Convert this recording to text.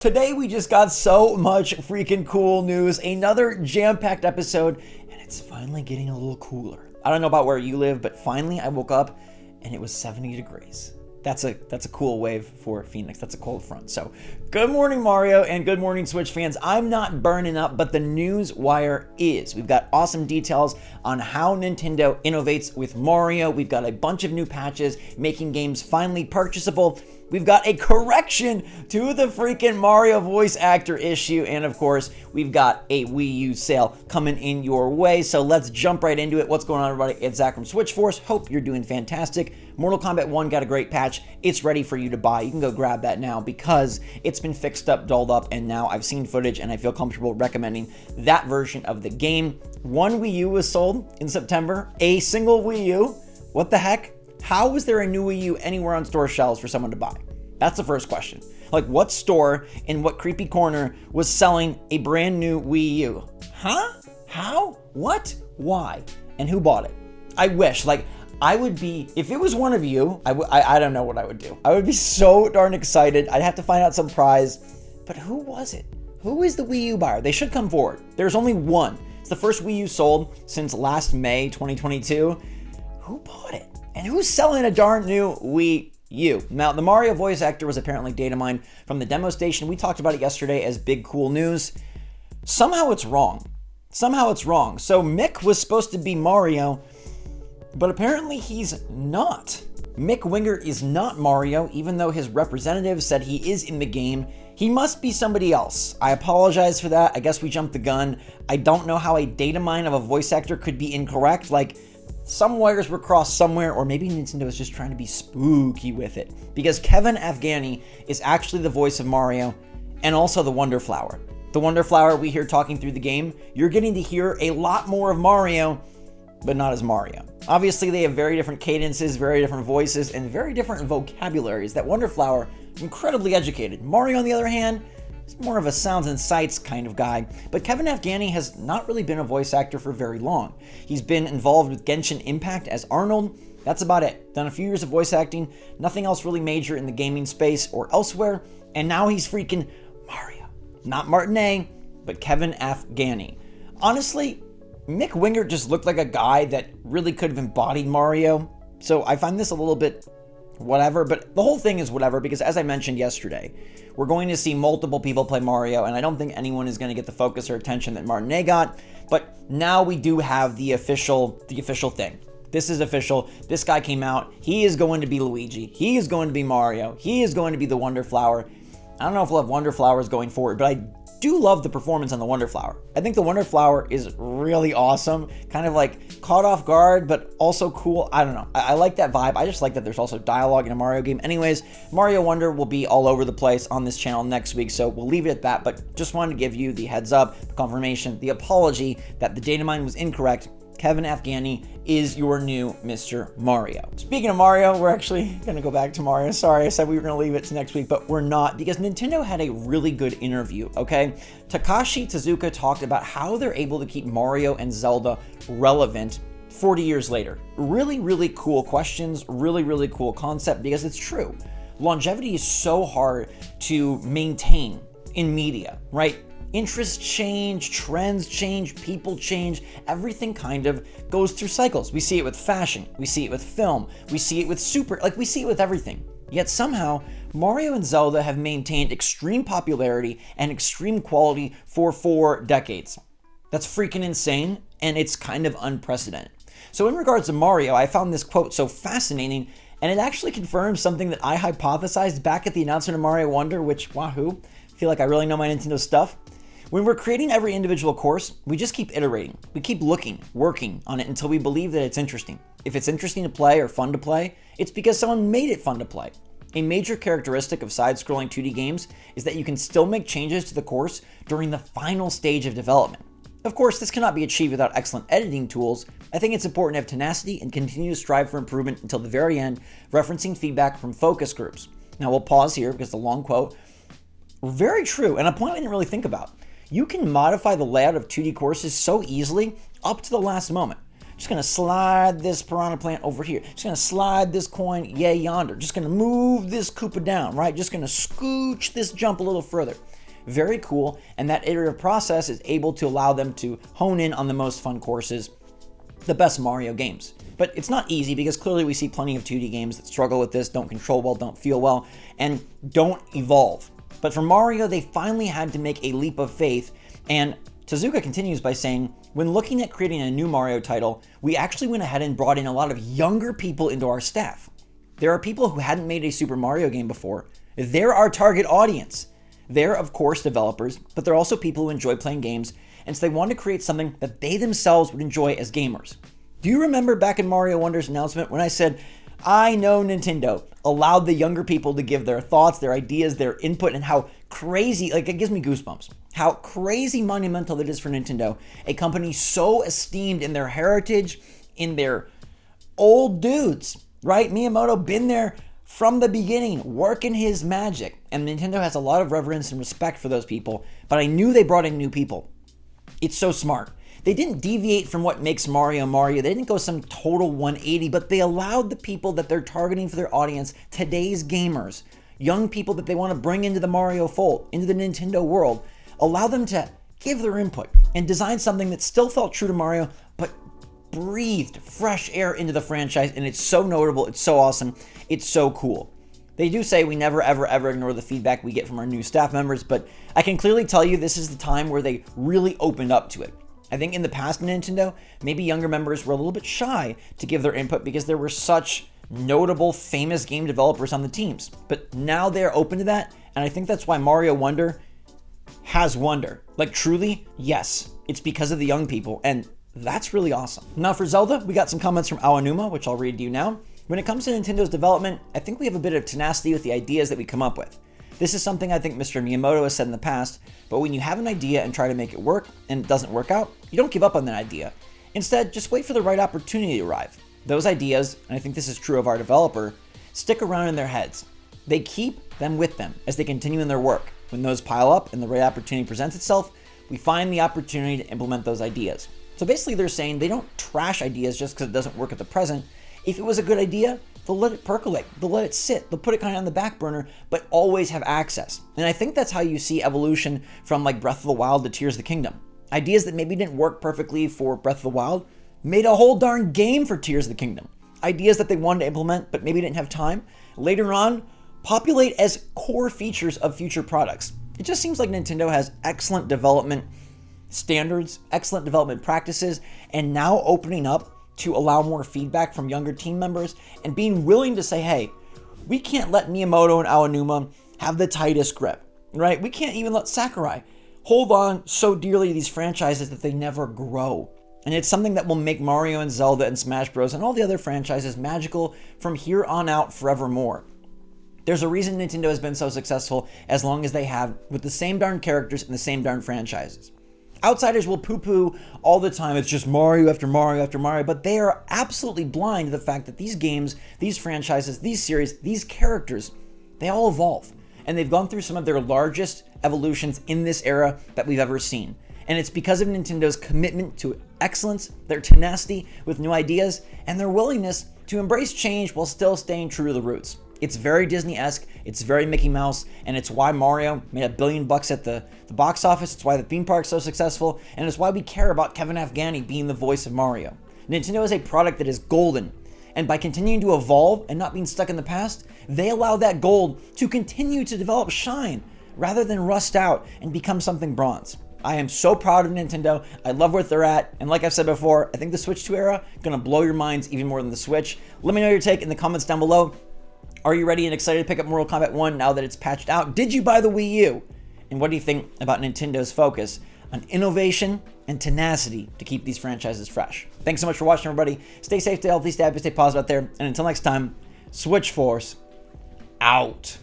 Today we just got so much freaking cool news, another jam-packed episode, and it's finally getting a little cooler. I don't know about where you live, but finally I woke up and it was 70 degrees. That's a cool wave for Phoenix. That's a cold front. So good morning, Mario, and good morning, Switch fans. I'm not burning up, but the news wire is. We've got awesome details on how Nintendo innovates with Mario. We've got a bunch of new patches making games finally purchasable. We've got a correction to the freaking Mario voice actor issue. And of course, we've got a Wii U sale coming in your way. So let's jump right into it. What's going on, everybody? It's Zach from SwitchForce. Hope you're doing fantastic. Mortal Kombat 1 got a great patch. It's ready for you to buy. You can go grab that now because it's been fixed up, dolled up, and now I've seen footage and I feel comfortable recommending that version of the game. One Wii U was sold in September. A single Wii U. What the heck? How was there a new Wii U anywhere on store shelves for someone to buy? That's the first question. Like, what store in what creepy corner was selling a brand new Wii U? Huh? How? What? Why? And who bought it? I wish, I would be, if it was one of you, I don't know what I would do. I would be so darn excited. I'd have to find out some prize. But who was it? Who is the Wii U buyer? They should come forward. There's only one. It's the first Wii U sold since last May 2022. Who bought it? And who's selling a darn new Wii U? Now, the Mario voice actor was apparently data mined from the demo station. We talked about it yesterday as big cool news. Somehow it's wrong. So Mick was supposed to be Mario, but apparently he's not. Mick Winger is not Mario, even though his representative said he is in the game. He must be somebody else. I apologize for that. I guess we jumped the gun. I don't know how a data mine of a voice actor could be incorrect. Some wires were crossed somewhere, or maybe Nintendo is just trying to be spooky with it. Because Kevin Afghani is actually the voice of Mario, and also the Wonder Flower. The Wonder Flower we hear talking through the game, you're getting to hear a lot more of Mario, but not as Mario. Obviously, they have very different cadences, very different voices, and very different vocabularies. That Wonder Flower, incredibly educated. Mario, on the other hand, is more of a sounds and sights kind of guy. But Kevin Afghani has not really been a voice actor for very long. He's been involved with Genshin Impact as Arnold. That's about it. Done a few years of voice acting, nothing else really major in the gaming space or elsewhere, and now he's freaking Mario. Not Martinet, but Kevin Afghani. Honestly, Mick Winger just looked like a guy that really could have embodied Mario, so I find this a little bit whatever, but the whole thing is whatever because, as I mentioned yesterday, we're going to see multiple people play Mario, and I don't think anyone is going to get the focus or attention that Martinet got, but now we do have the official thing. This is official. This guy came out. He is going to be Luigi. He is going to be Mario. He is going to be the Wonder Flower. I don't know if we'll have Wonder Flowers going forward, but I do love the performance on the Wonder Flower. I think the Wonder Flower is really awesome, kind of like caught off guard, but also cool. I don't know. I like that vibe. I just like that there's also dialogue in a Mario game. Anyways, Mario Wonder will be all over the place on this channel next week, so we'll leave it at that, but just wanted to give you the heads up, the confirmation, the apology that the data mine was incorrect. Kevin Afghani is your new Mr. Mario. Speaking of Mario, we're actually going to go back to Mario. Sorry, I said we were going to leave it to next week, but we're not because Nintendo had a really good interview, okay? Takashi Tezuka talked about how they're able to keep Mario and Zelda relevant 40 years later. Really, really cool questions, really cool concept because it's true. Longevity is so hard to maintain in media, right? Interests change, trends change, people change, everything kind of goes through cycles. We see it with fashion, we see it with film, we see it with we see it with everything. Yet somehow, Mario and Zelda have maintained extreme popularity and extreme quality for 4 decades. That's freaking insane, and it's kind of unprecedented. So in regards to Mario, I found this quote so fascinating, and it actually confirms something that I hypothesized back at the announcement of Mario Wonder, which, wahoo, I feel like I really know my Nintendo stuff. When we're creating every individual course, we just keep iterating. We keep looking, working on it until we believe that it's interesting. If it's interesting to play or fun to play, it's because someone made it fun to play. A major characteristic of side-scrolling 2D games is that you can still make changes to the course during the final stage of development. Of course, this cannot be achieved without excellent editing tools. I think it's important to have tenacity and continue to strive for improvement until the very end, referencing feedback from focus groups. Now we'll pause here because the long quote, very true, and a point I didn't really think about. You can modify the layout of 2D courses so easily up to the last moment. Just gonna slide this piranha plant over here. Just gonna slide this coin yay yonder. Just gonna move this Koopa down, right? Just gonna scooch this jump a little further. very cool, and that iterative process is able to allow them to hone in on the most fun courses, the best Mario games. But it's not easy because clearly we see plenty of 2D games that struggle with this, don't control well, don't feel well, and don't evolve. But for Mario, they finally had to make a leap of faith, and Tezuka continues by saying, when looking at creating a new Mario title, we actually went ahead and brought in a lot of younger people into our staff. There are people who hadn't made a Super Mario game before. They're our target audience. They're, of course, developers, but they're also people who enjoy playing games, and so they want to create something that they themselves would enjoy as gamers. Do you remember back in Mario Wonder's announcement when I said, I know Nintendo allowed the younger people to give their thoughts, their ideas, their input, and how crazy, like it gives me goosebumps, how crazy monumental it is for Nintendo, a company so esteemed in their heritage, in their old dudes, right? Miyamoto been there from the beginning, working his magic, and Nintendo has a lot of reverence and respect for those people, but I knew they brought in new people. It's so smart. They didn't deviate from what makes Mario Mario. They didn't go some total 180, but they allowed the people that they're targeting for their audience, today's gamers, young people that they want to bring into the Mario fold, into the Nintendo world, allow them to give their input and design something that still felt true to Mario, but breathed fresh air into the franchise, and it's so notable, it's so awesome, it's so cool. They do say we never, ever ignore the feedback we get from our new staff members, but I can clearly tell you this is the time where they really opened up to it. I think in the past, Nintendo, maybe younger members were a little bit shy to give their input because there were such notable, famous game developers on the teams. But now they're open to that, and I think that's why Mario Wonder has wonder. Like, truly, yes, it's because of the young people, and that's really awesome. Now for Zelda, we got some comments from Aonuma, which I'll read to you now. When it comes to Nintendo's development, I think we have a bit of tenacity with the ideas that we come up with. This is something I think Mr. Miyamoto has said in the past, but when you have an idea and try to make it work and it doesn't work out, you don't give up on that idea. Instead, just wait for the right opportunity to arrive. Those ideas, and I think this is true of our developer, stick around in their heads. They keep them with them as they continue in their work. When those pile up and the right opportunity presents itself, we find the opportunity to implement those ideas. So basically they're saying they don't trash ideas just because it doesn't work at the present. If it was a good idea, they'll let it percolate, they'll let it sit, they'll put it kind of on the back burner, but always have access. And I think that's how you see evolution from like Breath of the Wild to Tears of the Kingdom. Ideas that maybe didn't work perfectly for Breath of the Wild made a whole darn game for Tears of the Kingdom. Ideas that they wanted to implement but maybe didn't have time, later on populate as core features of future products. It just seems like Nintendo has excellent development standards, excellent development practices, and now opening up to allow more feedback from younger team members and being willing to say, hey, we can't let Miyamoto and Aonuma have the tightest grip, right? We can't even let Sakurai hold on so dearly to these franchises that they never grow. And it's something that will make Mario and Zelda and Smash Bros. And all the other franchises magical from here on out forevermore. There's a reason Nintendo has been so successful as long as they have, with the same darn characters and the same darn franchises. Outsiders will poo-poo all the time. It's just Mario after Mario after Mario, but they are absolutely blind to the fact that these games, these franchises, these series, these characters, they all evolve. And they've gone through some of their largest evolutions in this era that we've ever seen. And it's because of Nintendo's commitment to excellence, their tenacity with new ideas, and their willingness to embrace change while still staying true to the roots. It's very Disney-esque, it's very Mickey Mouse, and it's why Mario made $1 billion at the box office. It's why the theme park's so successful, and it's why we care about Kevin Afghani being the voice of Mario. Nintendo is a product that is golden, and by continuing to evolve and not being stuck in the past, they allow that gold to continue to develop shine rather than rust out and become something bronze. I am so proud of Nintendo. I love where they're at. And like I've said before, I think the Switch 2 era is going to blow your minds even more than the Switch. Let me know your take in the comments down below. Are you ready and excited to pick up Mortal Kombat 1 now that it's patched out? Did you buy the Wii U? And what do you think about Nintendo's focus on innovation and tenacity to keep these franchises fresh? Thanks so much for watching, everybody. Stay safe, stay healthy, stay happy, stay positive out there. And until next time, SwitchForce out.